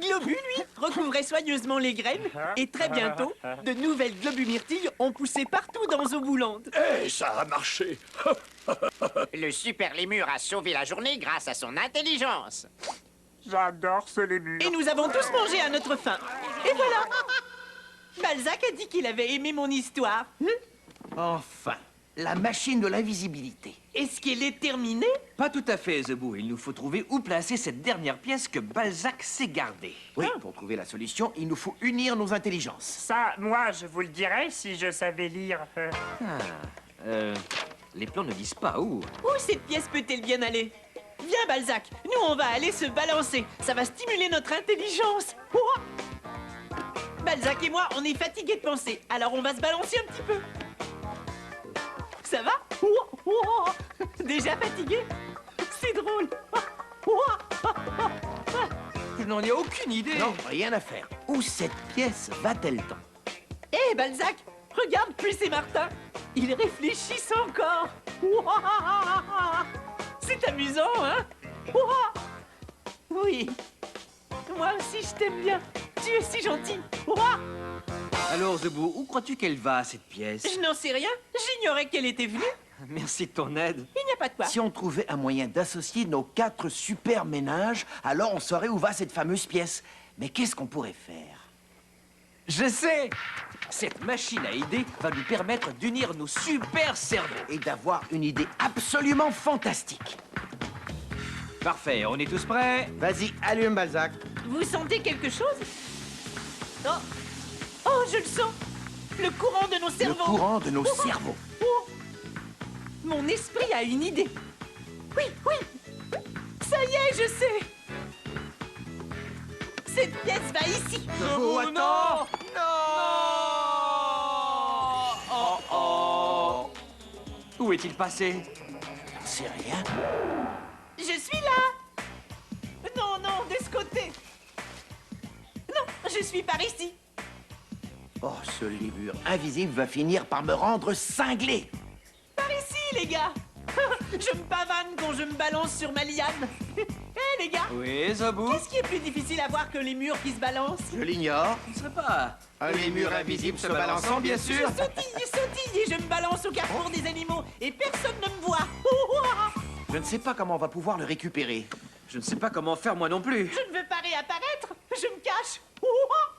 Globu, lui, recouvrait soigneusement les graines et très bientôt, de nouvelles globus myrtilles ont poussé partout dans Zobouland. Eh, ça a marché. Le super lémur a sauvé la journée grâce à son intelligence. J'adore ce lémur. Et nous avons tous mangé à notre faim. Et voilà. Balzac a dit qu'il avait aimé mon histoire. Enfin, la machine de l'invisibilité. Est-ce qu'elle est terminée? Pas tout à fait, Zebou. Il nous faut trouver où placer cette dernière pièce que Balzac s'est gardée. Oui, pour trouver la solution, il nous faut unir nos intelligences. Ça, moi, je vous le dirais si je savais lire. Les plans ne disent pas où. Où cette pièce peut-elle bien aller? Viens, Balzac, nous on va aller se balancer. Ça va stimuler notre intelligence. Ouah. Balzac et moi, on est fatigués de penser, alors on va se balancer un petit peu. Ça va? Ouah, ouah. Déjà fatigué? C'est drôle. Ouah. Je n'en ai aucune idée. Non, rien à faire. Où cette pièce va-t-elle donc? Hé, Balzac, regarde Puce et Martin. Ils réfléchissent encore. Ouah. C'est amusant, hein? Ouah. Oui. Moi aussi, je t'aime bien. Tu es si gentil. Ouah. Alors, Zebou, où crois-tu qu'elle va, cette pièce? Je n'en sais rien. J'ignorais qu'elle était venue. Merci de ton aide. Il n'y a pas de quoi. Si on trouvait un moyen d'associer nos 4 super ménages, alors on saurait où va cette fameuse pièce. Mais qu'est-ce qu'on pourrait faire? Je sais! Cette machine à idées va nous permettre d'unir nos super cerveaux. Et d'avoir une idée absolument fantastique. Parfait, on est tous prêts? Vas-y, allume, Balzac. Vous sentez quelque chose? Oh. Oh, je le sens. Le courant de nos Le cerveaux. courant de nos cerveaux. Oh. Mon esprit a une idée. Oui, oui. Ça y est, je sais. Cette pièce va ici. Oh, attends. Oh, oh. Où est-il passé? C'est rien. Je suis là. Non, non, de ce côté. Non, je suis par ici. Oh, ce lémur invisible va finir par me rendre cinglé. Par ici, les gars. Je me pavane quand je me balance sur ma liane. Hé, les gars. Oui, Zebou? Qu'est-ce qui est plus difficile à voir que les murs qui se balancent? Je l'ignore. Ce ne serait pas... Un lémur invisible se balançant, bien sûr. Je sautille et je me balance au carrefour des animaux et personne ne me voit. Je ne sais pas comment on va pouvoir le récupérer. Je ne sais pas comment faire moi non plus. Je ne veux pas réapparaître. Je me cache.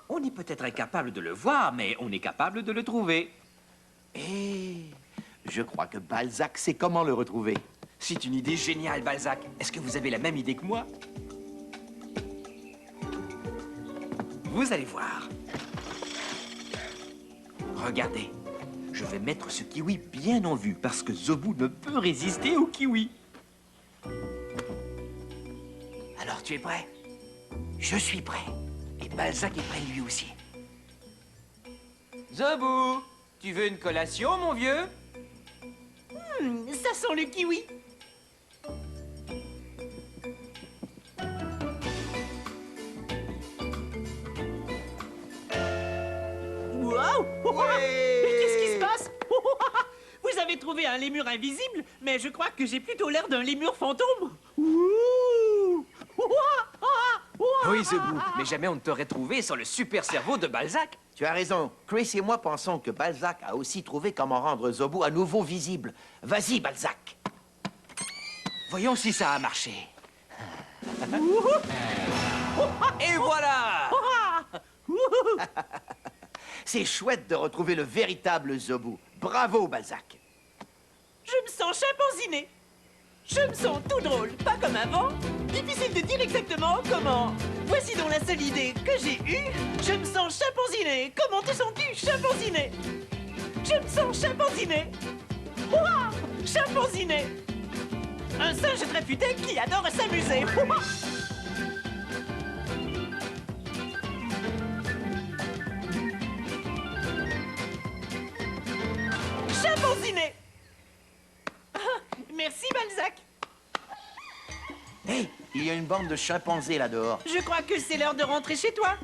On est peut-être incapable de le voir, mais on est capable de le trouver. Et je crois que Balzac sait comment le retrouver. C'est une idée géniale, Balzac. Est-ce que vous avez la même idée que moi? Vous allez voir. Regardez. Je vais mettre ce kiwi bien en vue parce que Zobou ne peut résister au kiwi. Alors, tu es prêt? Je suis prêt. Et Balzac est prêt lui aussi. Zobou, tu veux une collation, mon vieux? Ça sent le kiwi. Wow! Mais qu'est-ce qui se passe? Vous avez avez trouvé un lémur invisible, mais je crois que j'ai plutôt l'air d'un lémur fantôme. Ouh! Oui, Zebou, mais jamais on ne t'aurait trouvé sans le super cerveau de Balzac. Tu as raison. Chris et moi pensons que Balzac a aussi trouvé comment rendre Zobou à nouveau visible. Vas-y, Balzac. Voyons si ça a marché. Et voilà! C'est chouette de retrouver le véritable Zobou. Bravo, Balzac. Je me sens chimpanziné. Je me sens tout drôle, pas comme avant. Difficile de dire exactement comment. Voici donc la seule idée que j'ai eue. Je me sens chimpanziné. Comment te sens-tu, chimpanziné? Je me sens chimpanziné. Ouah! Chimpanziné. Un singe très futé qui adore s'amuser. Ouah! Chimpanziné. Merci, Balzac. Hé, il y a une bande de chimpanzés là dehors. Je crois que c'est l'heure de rentrer chez toi.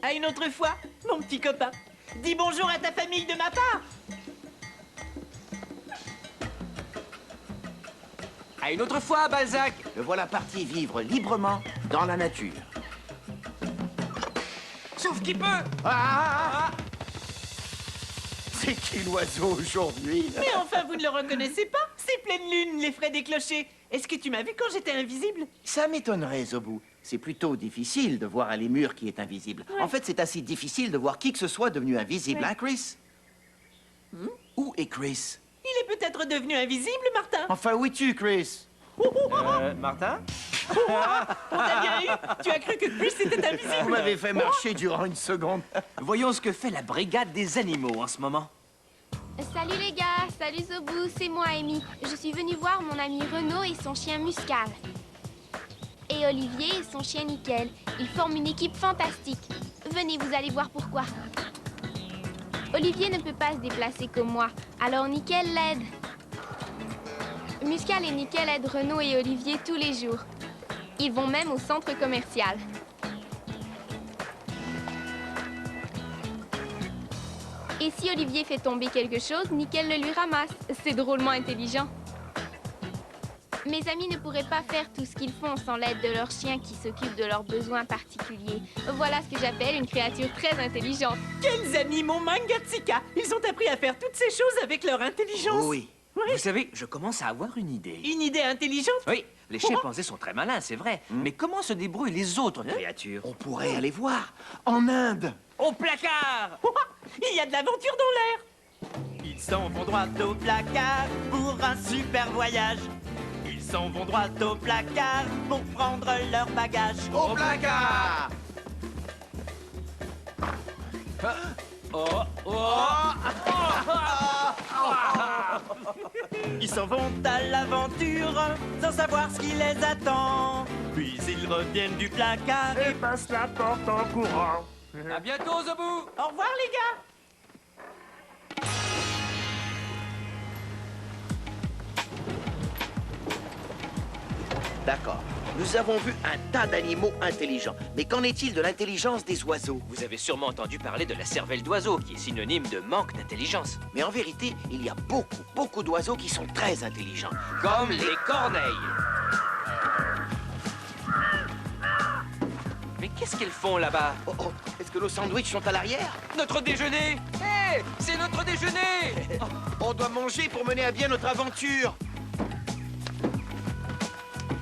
À une autre fois, mon petit copain. Dis bonjour à ta famille de ma part. À une autre fois, Balzac. Le voilà parti vivre librement dans la nature. Sauf qui peut. C'est qui l'oiseau aujourd'hui? Mais enfin, vous ne le reconnaissez pas? C'est pleine lune, les frais des clochers. Est-ce que tu m'as vu quand j'étais invisible? Ça m'étonnerait, Zobou. C'est plutôt difficile de voir un lémur qui est invisible. Ouais. En fait, c'est assez difficile de voir qui que ce soit devenu invisible, Ouais. hein, Chris? Où est Chris? Il est peut-être devenu invisible, Martin. Enfin, où es-tu, Chris? Martin? On t'a bien eu. Tu as cru que Chris était Vous invisible. m'avez fait marcher durant une seconde. Voyons ce que fait la brigade des animaux en ce moment. Salut les gars, salut Zobou, c'est moi Amy. Je suis venue voir mon ami Renaud et son chien Muscal. Et Olivier et son chien Nickel. Ils forment une équipe fantastique. Venez, vous allez voir pourquoi. Olivier ne peut pas se déplacer comme moi, alors Nickel l'aide. Muscal et Nickel aident Renaud et Olivier tous les jours. Ils vont même au centre commercial. Et si Olivier fait tomber quelque chose, Nickel le lui ramasse. C'est drôlement intelligent. Mes amis ne pourraient pas faire tout ce qu'ils font sans l'aide de leur chien qui s'occupe de leurs besoins particuliers. Voilà ce que j'appelle une créature très intelligente. Quels amis, mon Mangatsika. Ils ont appris à faire toutes ces choses avec leur intelligence. Oui. Vous savez, je commence à avoir une idée. Une idée intelligente? Oui, les chimpanzés sont très malins, c'est vrai. Mais comment se débrouillent les autres créatures? On pourrait aller voir. En Inde. Au placard! Il y a de l'aventure dans l'air. Ils s'en vont droit au placard pour un super voyage. Ils s'en vont droit au placard pour prendre leur bagage. Au placard. Ils s'en vont à l'aventure sans savoir ce qui les attend. Puis ils reviennent du placard Et passe la porte en courant. À bientôt, Zobou! Au revoir les gars. D'accord. Nous avons vu un tas d'animaux intelligents. Mais qu'en est-il de l'intelligence des oiseaux? Vous avez sûrement entendu parler de la cervelle d'oiseau, qui est synonyme de manque d'intelligence. Mais en vérité, il y a beaucoup d'oiseaux qui sont très intelligents. Comme les corneilles. Mais qu'est-ce qu'elles font là-bas? Oh, oh, est-ce que nos sandwichs sont à l'arrière? Notre déjeuner! Hé! C'est notre déjeuner! On doit manger pour mener à bien notre aventure.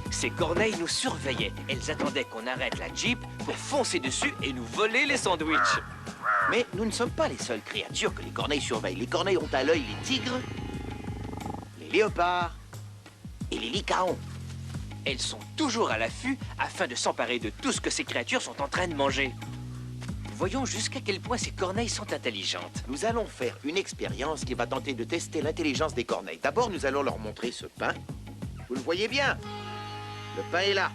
Ces corneilles nous surveillaient. Elles attendaient qu'on arrête la Jeep pour foncer dessus et nous voler les sandwichs. Mais nous ne sommes pas les seules créatures que les corneilles surveillent. Les corneilles ont à l'œil les tigres, les léopards et les lycaons. Elles sont toujours à l'affût afin de s'emparer de tout ce que ces créatures sont en train de manger. Voyons jusqu'à quel point ces corneilles sont intelligentes. Nous allons faire une expérience qui va tenter de tester l'intelligence des corneilles. D'abord, nous allons leur montrer ce pain. Vous le voyez bien? Le pain est là.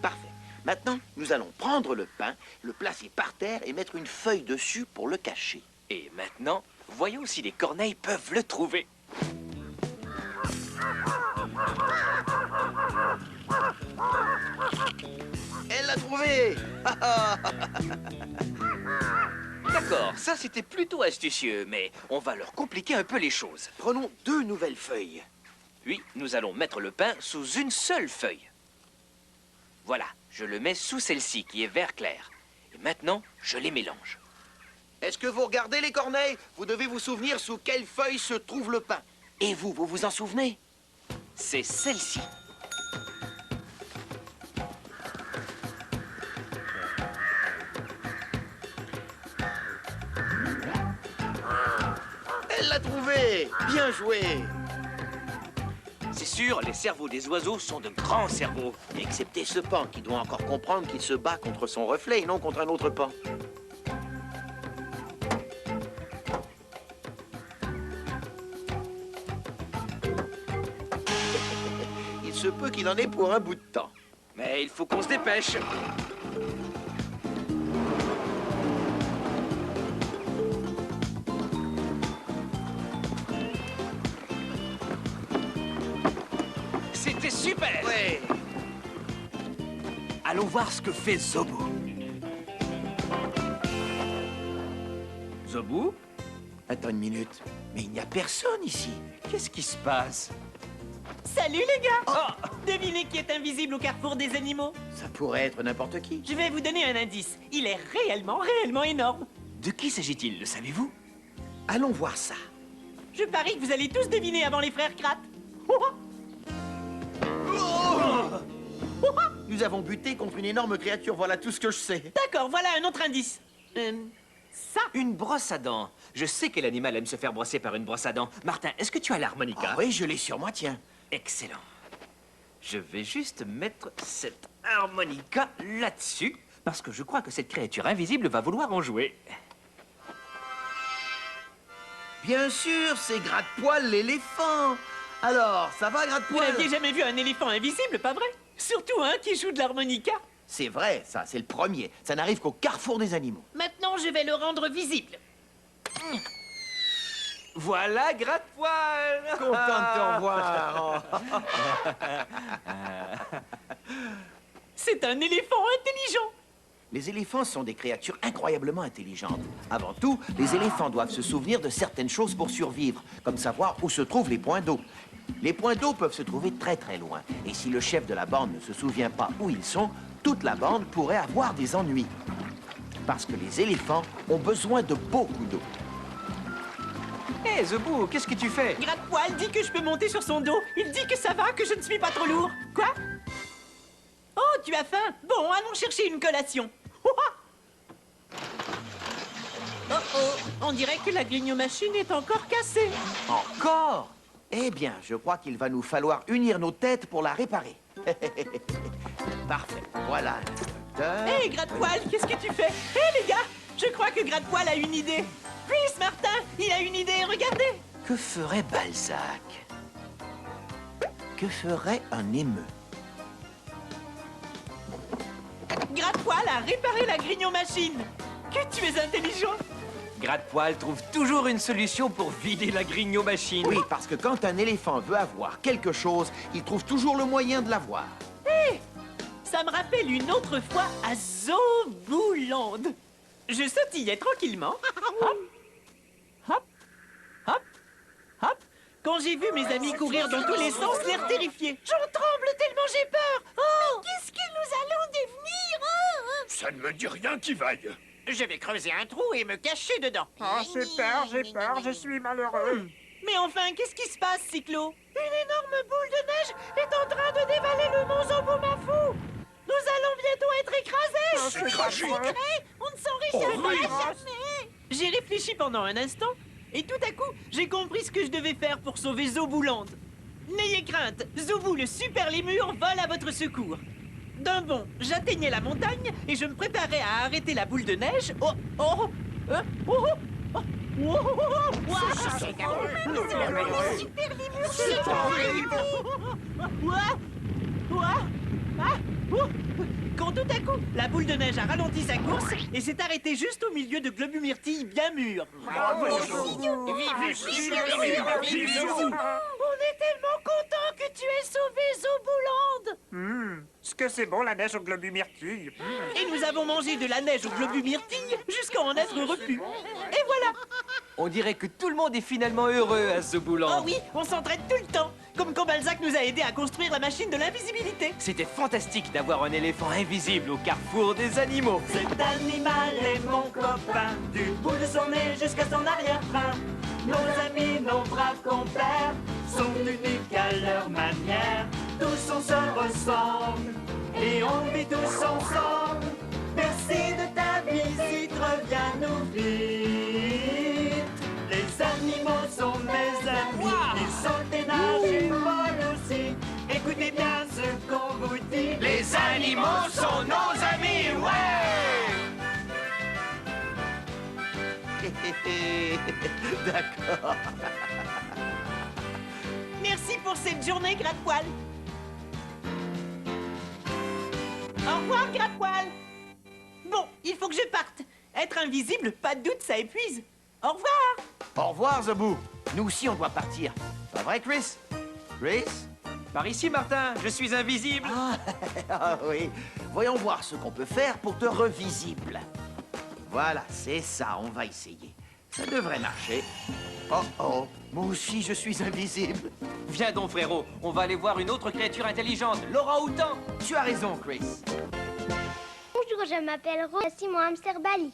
Parfait. Maintenant, nous allons prendre le pain, le placer par terre et mettre une feuille dessus pour le cacher. Et maintenant, voyons si les corneilles peuvent le trouver. Elle l'a trouvé! D'accord, ça c'était plutôt astucieux, mais on va leur compliquer un peu les choses. Prenons 2 nouvelles feuilles. Oui, nous allons mettre le pain sous une seule feuille. Voilà, je le mets sous celle-ci qui est vert clair. Et maintenant, je les mélange. Est-ce que vous regardez les corneilles? Vous devez vous souvenir sous quelle feuille se trouve le pain. Et vous, vous vous en souvenez? C'est celle-ci. Elle l'a trouvé! Bien joué! C'est sûr, les cerveaux des oiseaux sont de grands cerveaux. Excepté ce pan qui doit encore comprendre qu'il se bat contre son reflet et non contre un autre pan. Il se peut qu'il en ait pour un bout de temps. Mais il faut qu'on se dépêche. C'était super! Ouais. Allons voir ce que fait Zobu. Zobu? Attends une minute. Mais il n'y a personne ici. Qu'est-ce qui se passe? Salut les gars! Devinez qui est invisible au carrefour des animaux? Ça pourrait être n'importe qui. Je vais vous donner un indice. Il est réellement énorme. De qui s'agit-il, le savez-vous? Allons voir ça. Je parie que vous allez tous deviner avant les frères Kratt. Nous avons buté contre une énorme créature, voilà tout ce que je sais. D'accord, voilà un autre indice. Ça. Une brosse à dents. Je sais quel animal aime se faire brosser par une brosse à dents. Martin, est-ce que tu as l'harmonica? Ah oui, je l'ai sur moi, tiens. Excellent. Je vais juste mettre cette harmonica là-dessus, parce que je crois que cette créature invisible va vouloir en jouer. Bien sûr, c'est Gratte-Poil l'éléphant. Alors, ça va, Vous Gratte-Poil? n'aviez jamais vu un éléphant invisible, pas vrai? Surtout un qui joue de l'harmonica. C'est vrai, ça, c'est le premier. Ça n'arrive qu'au carrefour des animaux. Maintenant, je vais le rendre visible. Voilà, Gratte-Poil! Content de te revoir. C'est un éléphant intelligent. Les éléphants sont des créatures incroyablement intelligentes. Avant tout, les éléphants doivent se souvenir de certaines choses pour survivre, comme savoir où se trouvent les points d'eau. Les points d'eau peuvent se trouver très très loin, et si le chef de la bande ne se souvient pas où ils sont, toute la bande pourrait avoir des ennuis. Parce que les éléphants ont besoin de beaucoup d'eau. Hé, Zobu, qu'est-ce que tu fais? Gratte-Poil dit que je peux monter sur son dos. Il dit que ça va, que je ne suis pas trop lourd. Quoi? Oh, tu as faim? Bon, allons chercher une collation. On dirait que la grigno-machine est encore cassée. Encore? Eh bien, je crois qu'il va nous falloir unir nos têtes pour la réparer. Parfait, voilà. Hé, Gratte-Poil, qu'est-ce que tu fais? Hé, les gars, je crois que Gratte-Poil a une idée. Chris, Martin, il a une idée, regardez. Que ferait Balzac? Que ferait un émeu? Gratte-Poil a réparé la grigno-machine. Que tu es intelligent. Gratte-Poil trouve toujours une solution pour vider la grigno-machine. Oui, parce que quand un éléphant veut avoir quelque chose, il trouve toujours le moyen de l'avoir. Hé, ça me rappelle une autre fois à Zobuland. Je sautillais tranquillement. Hop, hop, hop, hop. Quand j'ai vu mes amis courir dans tous les sens, l'air terrifié. J'en tremble tellement j'ai peur. Oh, Qu'est-ce que nous allons devenir? Ça ne me dit rien qui vaille. Je vais creuser un trou et me cacher dedans. Oh, j'ai peur, je suis malheureux. Mais enfin, qu'est-ce qui se passe, Cyclo? Une énorme boule de neige est en train de dévaler le mont Zobumafu. Nous allons bientôt être écrasés. C'est tragique. On ne s'en Horrible. jamais. J'ai réfléchi pendant un instant, et tout à coup, j'ai compris ce que je devais faire pour sauver Zobuland. N'ayez crainte, Zobu le super lémur vole à votre secours. D'un bond, j'atteignais la montagne et je me préparais à arrêter la boule de neige. Oh, oh, Quand tout à coup, la boule de neige a ralenti sa course et s'est arrêtée juste au milieu de globumyrtilles bien mûrs. Bravo, On est tellement content que tu aies sauvé Zobuland. qu'est-ce que c'est bon la neige au globu myrtille. Et nous avons mangé de la neige au globu myrtille jusqu'à en être repu. Et voilà. On dirait que tout le monde est finalement heureux à Zobouland. Oh oui, on s'entraide tout le temps. Comme quand Balzac nous a aidés à construire la machine de l'invisibilité. C'était fantastique d'avoir un éléphant invisible au carrefour des animaux. Cet animal est mon copain, du bout de son nez jusqu'à son arrière-train. Nos amis, nos braves compères, sont uniques à leur manière. Tous on se ressemble et on vit tous ensemble. Merci de ta visite, reviens nous vite. Les animaux sont mes amis, ils sont ténaces et molles aussi. Écoutez bien ce qu'on vous dit. Les animaux sont nos amis, ouais! D'accord. Merci pour cette journée, Gratte-Poil. Au revoir, Gratte-Poil. Bon, il faut que je parte. Être invisible, pas de doute, ça épuise. Au revoir. Au revoir, Zobou. Nous aussi, on doit partir. Pas vrai, Chris? Chris? Par ici, Martin, je suis invisible. Ah oui. Voyons voir ce qu'on peut faire pour te revisible. Voilà, c'est ça, on va essayer. Ça devrait marcher. Oh oh, moi aussi je suis invisible. Viens donc, frérot, on va aller voir une autre créature intelligente, l'orang-outan. Tu as raison, Chris. Bonjour, je m'appelle Rose. Voici mon hamster Bali.